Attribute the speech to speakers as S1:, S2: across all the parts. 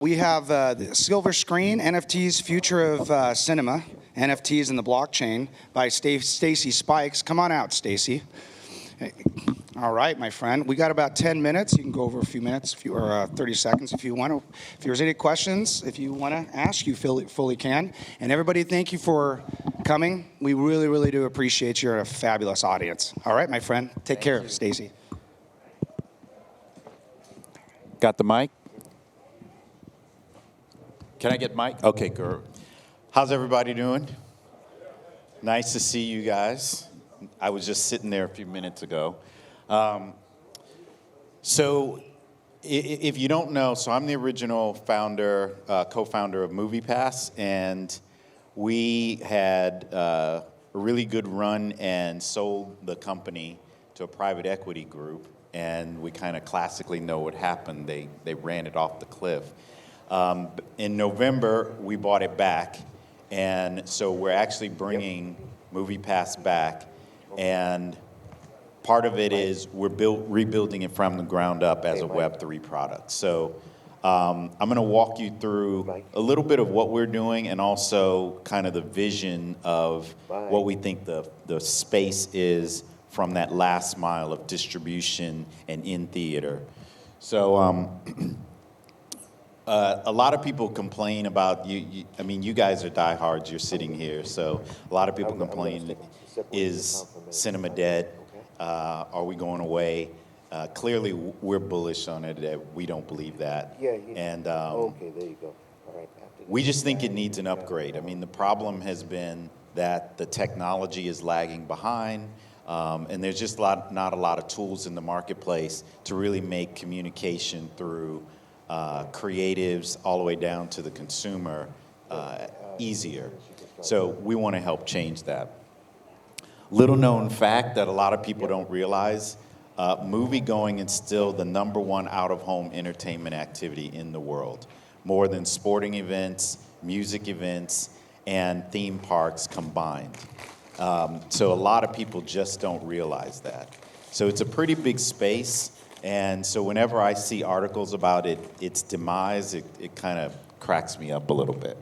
S1: We have the Silverscreen NFTs, Future of Cinema, NFTs in the Blockchain by Stacy Spikes. Come on out, Stacy. All right, my friend. We got about 10 minutes. You can go over a few minutes or 30 seconds if you want to. If there's any questions, if you want to ask, you fully can. And everybody, thank you for coming. We really, really do appreciate you. You're a fabulous audience. All right, my friend. Take care, Stacy.
S2: Got the mic? Can I get mic? Okay, good. How's everybody doing? Nice to see you guys. I was just sitting there a few minutes ago. So if you don't know, so I'm the original founder, co-founder of MoviePass, and we had a really good run and sold the company to a private equity group, and we kind of classically know what happened. They ran it off the cliff. In November, we bought it back, and so we're actually bringing MoviePass back, and part of it is we're rebuilding it from the ground up as a Web3 product. So I'm going to walk you through a little bit of what we're doing and also kind of the vision of what we think the space is from that last mile of distribution and in theater. So a lot of people complain about I mean, you guys are diehards. You're sitting here, so a lot of people complain: is cinema dead? Are we going away? Clearly, we're bullish on it. That we don't believe that. And
S3: okay, there you go. All right.
S2: We just think it needs an upgrade. I mean, the problem has been that the technology is lagging behind, and there's just not a lot of tools in the marketplace to really make communication through creatives all the way down to the consumer easier. So we want to help change that. Little known fact that a lot of people don't realize, movie going is still the #1 out-of-home entertainment activity in the world, more than sporting events, music events, and theme parks combined. So a lot of people just don't realize that. So it's a pretty big space. And so whenever I see articles about its demise, it kind of cracks me up a little bit.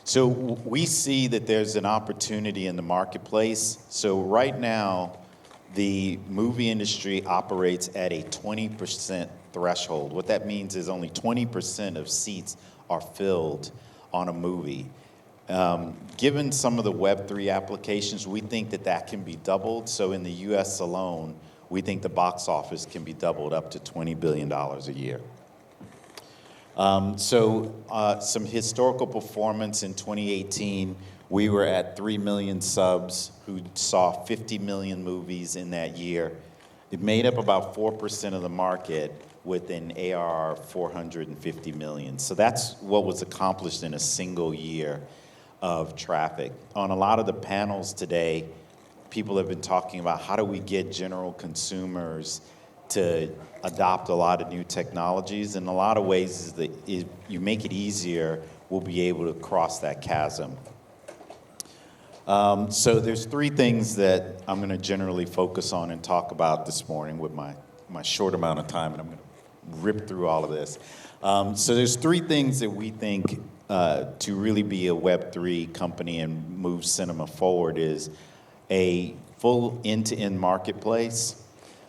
S2: So we see that there's an opportunity in the marketplace. So right now, the movie industry operates at a 20% threshold. What that means is only 20% of seats are filled on a movie. Given some of the Web3 applications, we think that can be doubled. So in the US alone, we think the box office can be doubled up to $20 billion a year. Some historical performance in 2018, we were at 3 million subs who saw 50 million movies in that year. It made up about 4% of the market with an ARR of 450 million. So that's what was accomplished in a single year of traffic. On a lot of the panels today, people have been talking about how do we get general consumers to adopt a lot of new technologies. In a lot of ways, is that if you make it easier, we'll be able to cross that chasm. So there's 3 things that I'm going to generally focus on and talk about this morning with my short amount of time, and I'm going to rip through all of this. So there's 3 things that we think to really be a Web3 company and move cinema forward is a full end-to-end marketplace.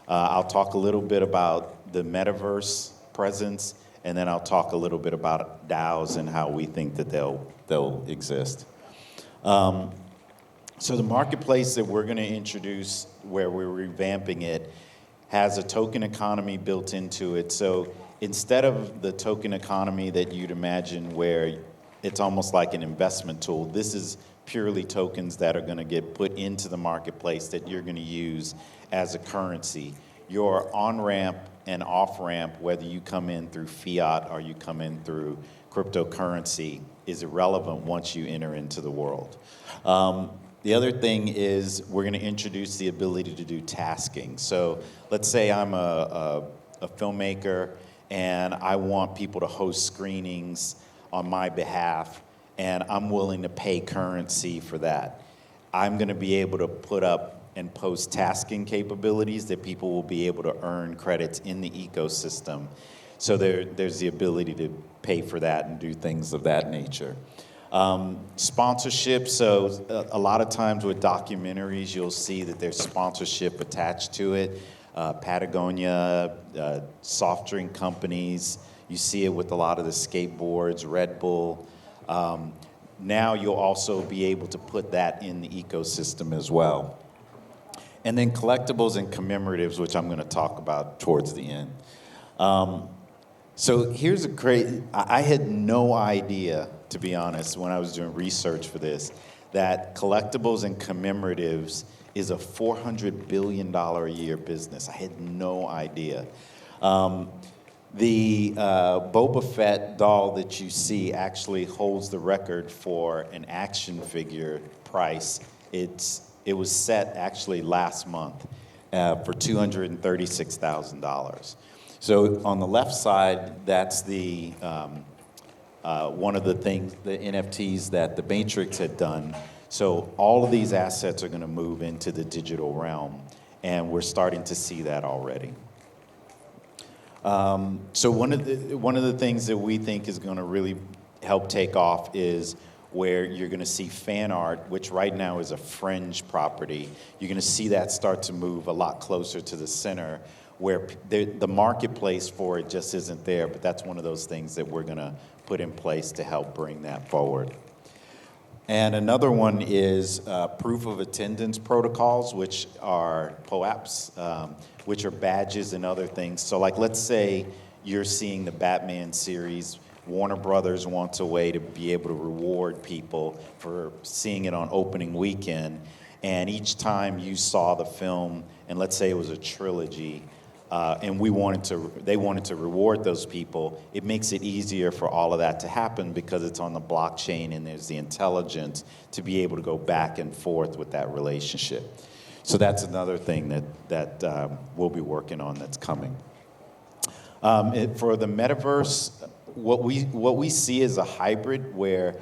S2: I'll talk a little bit about the metaverse presence, and then I'll talk a little bit about DAOs and how we think that they'll exist. So the marketplace that we're going to introduce, where we're revamping it, has a token economy built into it. So instead of the token economy that you'd imagine where it's almost like an investment tool, this is purely tokens that are going to get put into the marketplace that you're going to use as a currency. Your on-ramp and off-ramp, whether you come in through fiat or you come in through cryptocurrency, is irrelevant once you enter into the world. The other thing is we're going to introduce the ability to do tasking. So let's say I'm a filmmaker and I want people to host screenings on my behalf, and I'm willing to pay currency for that. I'm going to be able to put up and post tasking capabilities that people will be able to earn credits in the ecosystem. So there's the ability to pay for that and do things of that nature. Sponsorship, so a lot of times with documentaries, you'll see that there's sponsorship attached to it. Patagonia, soft drink companies, you see it with a lot of the skateboards, Red Bull. Now you'll also be able to put that in the ecosystem as well. And then collectibles and commemoratives, which I'm going to talk about towards the end. So here's a great, I had no idea, to be honest, when I was doing research for this, that collectibles and commemoratives is a $400 billion a year business. I had no idea. The Boba Fett doll that you see actually holds the record for an action figure price. It was set actually last month for $236,000. So on the left side, that's the one of the things, the NFTs that the Matrix had done. So all of these assets are going to move into the digital realm, and we're starting to see that already. So one of the things that we think is going to really help take off is where you're going to see fan art, which right now is a fringe property. You're going to see that start to move a lot closer to the center, where the marketplace for it just isn't there, but that's one of those things that we're going to put in place to help bring that forward. And another one is proof of attendance protocols, which are POAPs, which are badges and other things. So like, let's say you're seeing the Batman series. Warner Brothers wants a way to be able to reward people for seeing it on opening weekend. And each time you saw the film, and let's say it was a trilogy, and they wanted to reward those people, it makes it easier for all of that to happen because it's on the blockchain and there's the intelligence to be able to go back and forth with that relationship. So that's another thing that we'll be working on that's coming. For the metaverse, what we see is a hybrid where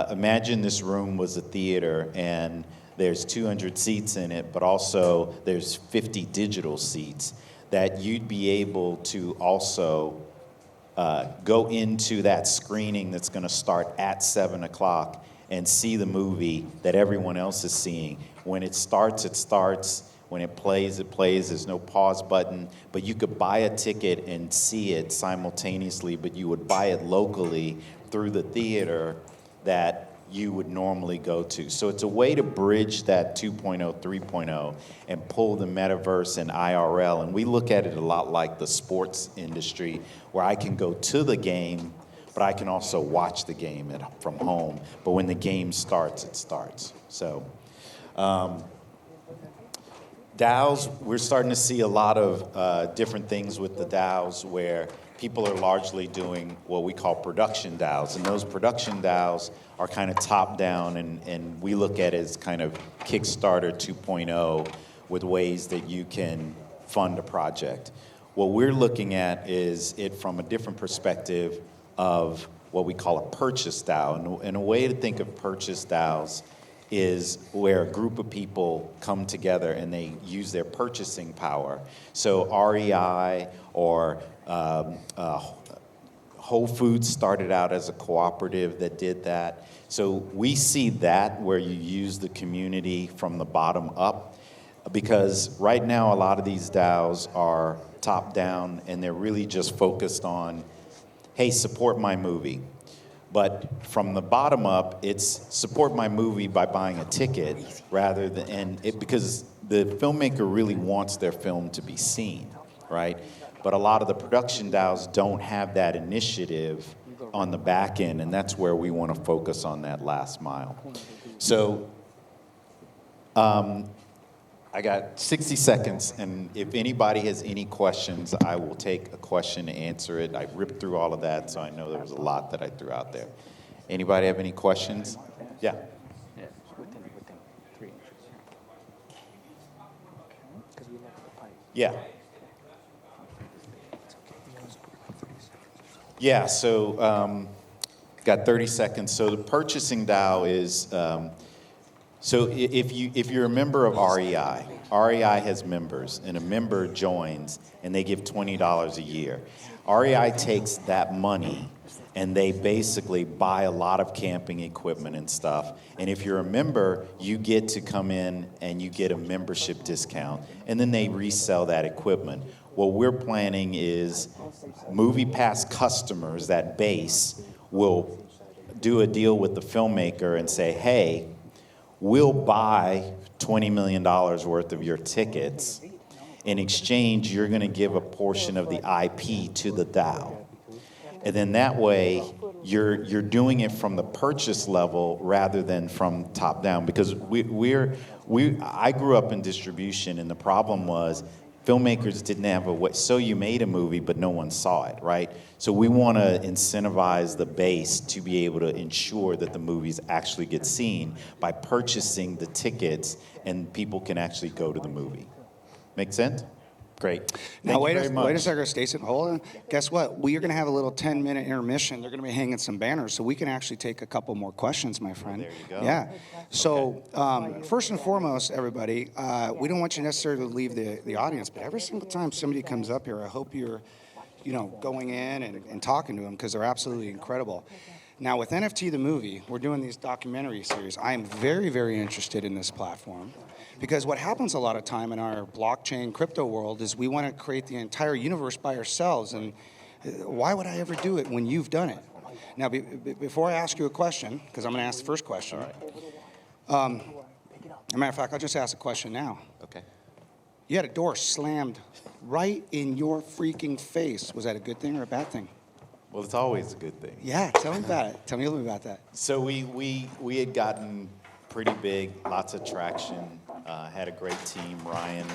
S2: imagine this room was a theater and there's 200 seats in it, but also there's 50 digital seats that you'd be able to also go into that screening that's going to start at 7 o'clock and see the movie that everyone else is seeing. When it starts, it starts. When it plays, it plays. There's no pause button. But you could buy a ticket and see it simultaneously, but you would buy it locally through the theater that you would normally go to. So it's a way to bridge that 2.0, 3.0 and pull the metaverse and IRL. And we look at it a lot like the sports industry, where I can go to the game, but I can also watch the game from home. But when the game starts, it starts. So DAOs, we're starting to see a lot of different things with the DAOs where people are largely doing what we call production DAOs. And those production DAOs are kind of top down, and we look at it as kind of Kickstarter 2.0 with ways that you can fund a project. What we're looking at is it from a different perspective of what we call a purchase DAO. And a way to think of purchase DAOs is where a group of people come together and they use their purchasing power. So REI or Whole Foods started out as a cooperative that did that. So we see that where you use the community from the bottom up, because right now a lot of these DAOs are top down and they're really just focused on, hey, support my movie. But from the bottom up, it's support my movie by buying a ticket rather than, because the filmmaker really wants their film to be seen, right? But a lot of the production DAOs don't have that initiative on the back end, and that's where we want to focus on that last mile. So I got 60 seconds, and if anybody has any questions, I will take a question and answer it. I ripped through all of that, so I know there was a lot that I threw out there. Anybody have any questions? Yeah.
S3: Within 3 inches. Because we look at the pipe.
S2: Yeah. Yeah, so got 30 seconds. So the purchasing DAO is So if you're a member of REI has members, and a member joins, and they give $20 a year. REI takes that money, and they basically buy a lot of camping equipment and stuff. And if you're a member, you get to come in and you get a membership discount, and then they resell that equipment. What we're planning is MoviePass customers, that base, will do a deal with the filmmaker and say, hey, we'll buy $20 million worth of your tickets. In exchange, you're going to give a portion of the IP to the DAO. And then that way, you're doing it from the purchase level rather than from top down. Because I grew up in distribution, and the problem was filmmakers didn't have a way. So you made a movie, but no one saw it, right? So we want to incentivize the base to be able to ensure that the movies actually get seen by purchasing the tickets, and people can actually go to the movie. Make sense? Great.
S1: Now, wait
S2: very much.
S1: a second, Stacy. Hold on. Guess what? We are going to have a little 10-minute intermission. They're going to be hanging some banners, so we can actually take a couple more questions, my friend.
S2: There you go.
S1: Yeah. So, first and foremost, everybody, we don't want you necessarily to leave the audience, but every single time somebody comes up here, I hope you're, going in and talking to them, because they're absolutely incredible. Now, with NFT the movie, we're doing these documentary series. I am very, very interested in this platform, because what happens a lot of time in our blockchain crypto world is we want to create the entire universe by ourselves. And why would I ever do it when you've done it? Now, before I ask you a question, because I'm going to ask the first question. As a matter of fact, I'll just ask a question now.
S2: Okay.
S1: You had a door slammed right in your freaking face. Was that a good thing or a bad thing?
S2: Well, it's always a good thing.
S1: Yeah, tell me about it. Tell me a little bit about that.
S2: So we had gotten pretty big, lots of traction, had a great team. Ryan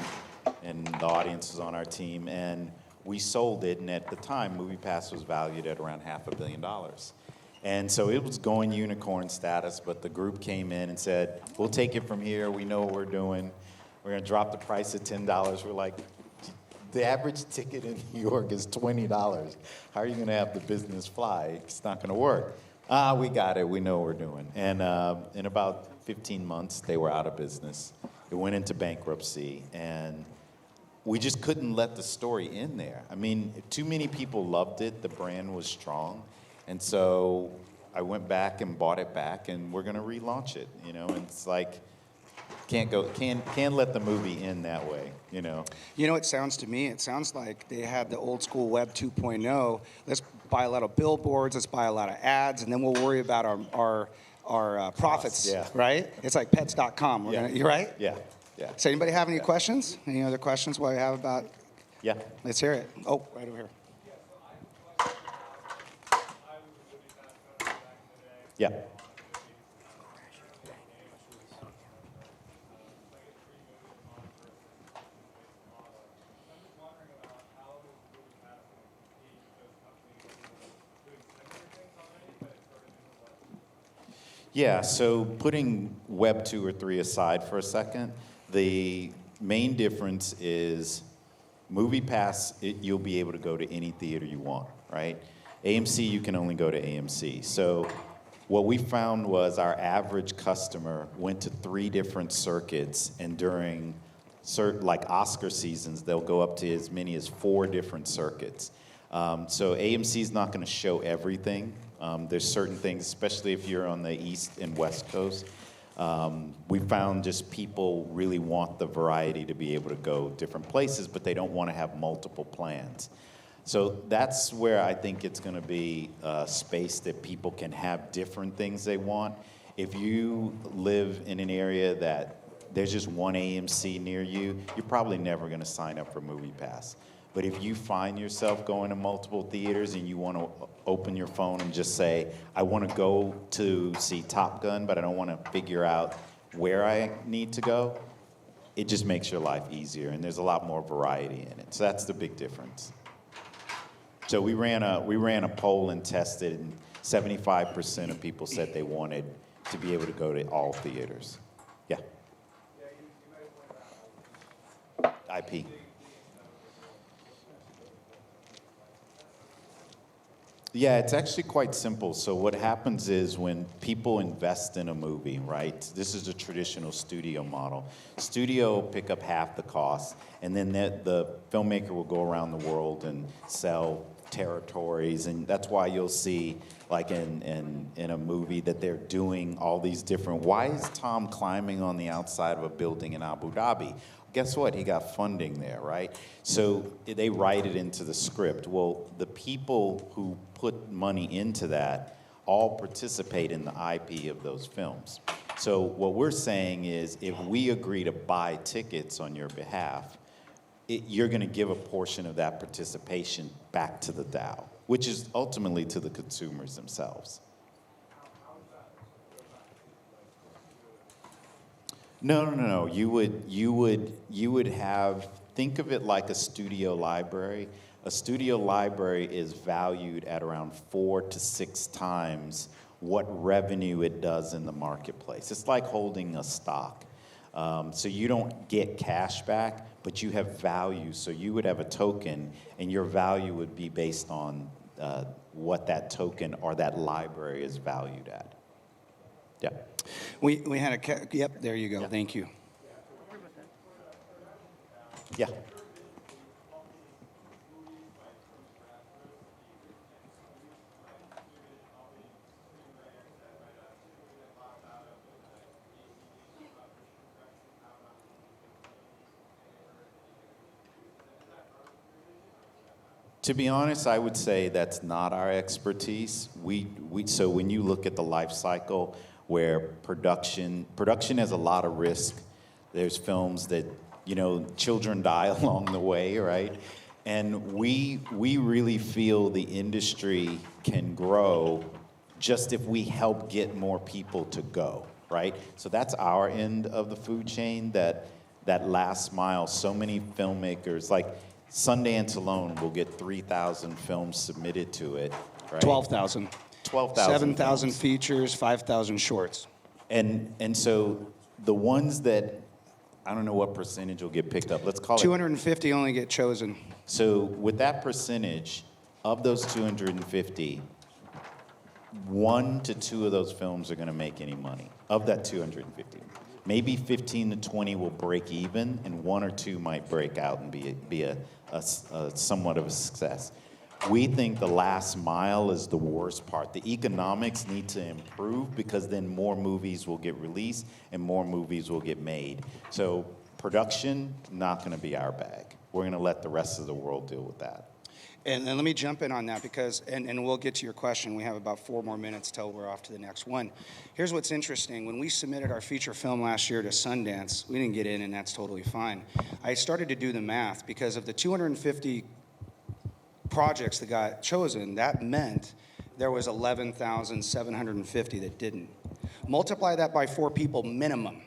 S2: and the audience was on our team, and we sold it. And at the time, MoviePass was valued at around $500 million. And so it was going unicorn status, but the group came in and said, we'll take it from here. We know what we're doing. We're going to drop the price to $10. We're like, the average ticket in New York is $20. How are you going to have the business fly? It's not going to work. We got it. We know what we're doing. And in about 15 months, they were out of business. It went into bankruptcy. And we just couldn't let the story end there. I mean, too many people loved it. The brand was strong. And so I went back and bought it back, and we're going to relaunch it. And it's like, can't let the movie end that way,
S1: It sounds to me, it sounds like they had the old school Web 2.0. Let's buy a lot of billboards, let's buy a lot of ads, and then we'll worry about our profits,
S2: yeah.
S1: Right? It's like pets.com. You're right?
S2: Yeah.
S1: So anybody have any questions? Any other questions while you have about?
S2: Yeah.
S1: Let's hear it. Oh, right over here.
S2: Yeah. Yeah, so putting Web 2 or 3 aside for a second, the main difference is MoviePass, you'll be able to go to any theater you want, right? AMC, you can only go to AMC. So what we found was our average customer went to 3 different circuits, and during like Oscar seasons, they'll go up to as many as 4 different circuits. So AMC is not going to show everything. There's certain things, especially if you're on the East and West Coast. We found just people really want the variety to be able to go different places, but they don't want to have multiple plans. So that's where I think it's going to be a space that people can have different things they want. If you live in an area that there's just one AMC near you, you're probably never going to sign up for MoviePass. But if you find yourself going to multiple theaters and you want to open your phone and just say, I want to go to see Top Gun, but I don't want to figure out where I need to go, it just makes your life easier, and there's a lot more variety in it. So that's the big difference. So we ran a poll and tested, and 75% of people said they wanted to be able to go to all theaters. Yeah. IP. Yeah, it's actually quite simple. So what happens is when people invest in a movie, right? This is a traditional studio model. Studio pick up half the cost, and then the filmmaker will go around the world and sell territories, and that's why you'll see, like in a movie, that they're doing all these different. Why is Tom climbing on the outside of a building in Abu Dhabi? Guess what? He got funding there, right? So they write it into the script. Well, the people who put money into that all participate in the IP of those films. So what we're saying is, if we agree to buy tickets on your behalf, you're going to give a portion of that participation back to the DAO, which is ultimately to the consumers themselves. No. You would have, think of it like a studio library. A studio library is valued at around 4 to 6 times what revenue it does in the marketplace. It's like holding a stock. So you don't get cash back, but you have value. So you would have a token, and your value would be based on what that token or that library is valued at. Yeah.
S1: We had yep, there you go. Yeah. Thank you.
S2: Yeah. To be honest, I would say that's not our expertise. So when you look at the life cycle, where production has a lot of risk. There's films that, children die along the way, right? And we really feel the industry can grow just if we help get more people to go, right? So that's our end of the food chain, that last mile. So many filmmakers, like Sundance alone will get 3,000 films submitted to it, right?
S1: 12,000.
S2: 12,000.
S1: 7,000 features, 5,000 shorts.
S2: And so the ones that, I don't know what percentage will get picked up. Let's call
S1: 250 only get chosen.
S2: So with that percentage, of those 250, 1 to 2 of those films are going to make any money. Of that 250. Maybe 15 to 20 will break even, and 1 or 2 might break out and be a somewhat of a success. We think the last mile is the worst part. The economics need to improve, because then more movies will get released and more movies will get made. So production, not going to be our bag. We're going to let the rest of the world deal with that.
S1: And let me jump in on that, because, and we'll get to your question. We have about 4 more minutes till we're off to the next one. Here's what's interesting. When we submitted our feature film last year to Sundance, we didn't get in, and that's totally fine. I started to do the math, because of the 250 projects that got chosen, that meant there was 11,750 that didn't. Multiply that by 4 people minimum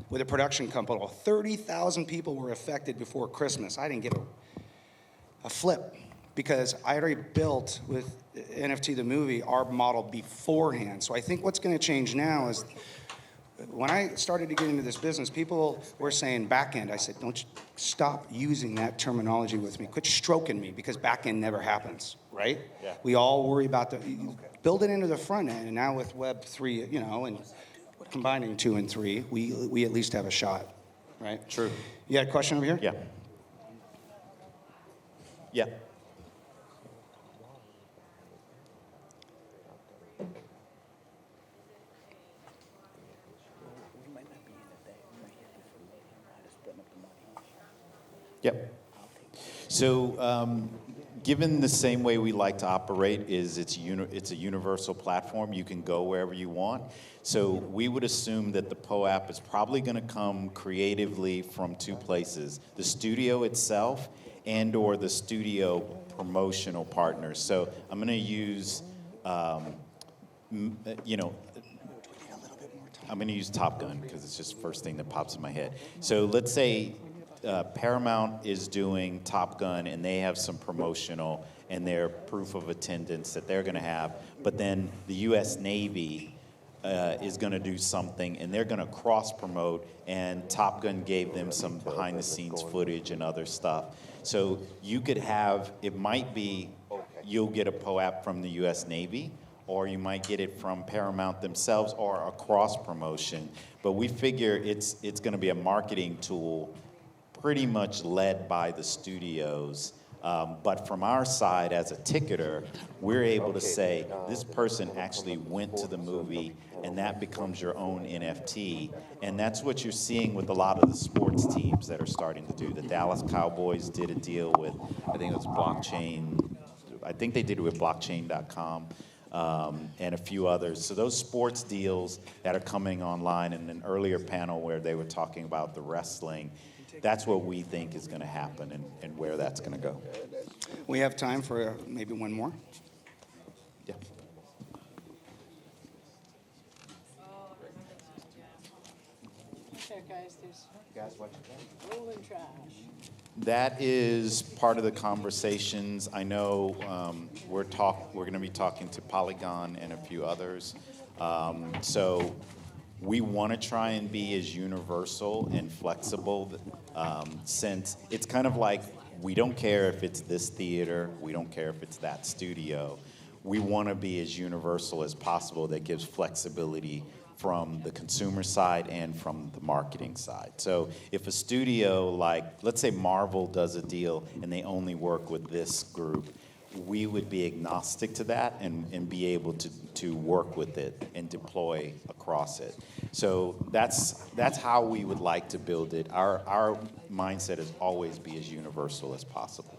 S1: with a production company. 30,000 people were affected before Christmas. I didn't get a flip, because I already built with NFT the movie our model beforehand. So I think what's going to change now is, when I started to get into this business, people were saying back end. I said, don't stop using that terminology with me. Quit stroking me, because back end never happens, right?
S2: Yeah.
S1: We all worry about build it into the front end. And now with Web 3, and combining 2 and 3, we at least have a shot, right?
S2: True.
S1: You got a question over here?
S2: Yeah. Yeah. Yep. So, given the same way we like to operate is it's a universal platform. You can go wherever you want. So we would assume that the POAP is probably going to come creatively from 2 places: the studio itself and/or the studio promotional partners. So I'm going to use, I'm going to use Top Gun, because it's just the first thing that pops in my head. So let's say Paramount is doing Top Gun, and they have some promotional and their proof of attendance that they're going to have. But then the U.S. Navy is going to do something, and they're going to cross-promote, and Top Gun gave them some behind-the-scenes footage and other stuff. So you could have, it might be, you'll get a POAP from the U.S. Navy, or you might get it from Paramount themselves, or a cross promotion. But we figure it's going to be a marketing tool pretty much led by the studios. But from our side as a ticketer, we're able to say, this person actually went to the movie, and that becomes your own NFT. And that's what you're seeing with a lot of the sports teams that are starting to do. The Dallas Cowboys did a deal with, I think it was blockchain, I think they did it with blockchain.com. And a few others. So those sports deals that are coming online, in an earlier panel where they were talking about the wrestling, that's what we think is going to happen, and where that's going to go.
S1: We have time for maybe one more.
S2: Yeah.
S4: Okay, guys, there's rolling trash.
S2: That is part of the conversations. I know we're going to be talking to Polygon and a few others. So we want to try and be as universal and flexible, since it's kind of like, we don't care if it's this theater, we don't care if it's that studio. We want to be as universal as possible. That gives flexibility from the consumer side and from the marketing side. So if a studio, like, let's say Marvel does a deal and they only work with this group, we would be agnostic to that and be able to work with it and deploy across it. So that's how we would like to build it. Our mindset is always be as universal as possible.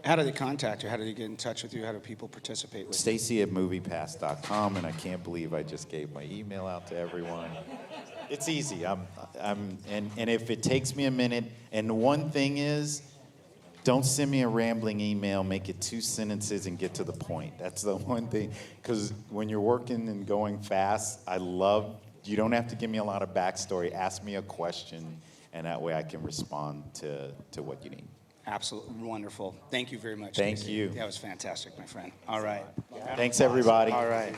S1: How do they contact you? How do they get in touch with you? How do people participate with you?
S2: Stacy@moviepass.com, and I can't believe I just gave my email out to everyone. It's easy. And if it takes me a minute, and the one thing is, don't send me a rambling email, make it 2 sentences and get to the point. That's the one thing, because when you're working and going fast, you don't have to give me a lot of backstory. Ask me a question, and that way I can respond to what you need.
S1: Absolutely wonderful. Thank you very much.
S2: Thank
S1: Stacey.
S2: you.
S1: That was fantastic, my friend. All right.
S2: Thanks, everybody.
S1: All right.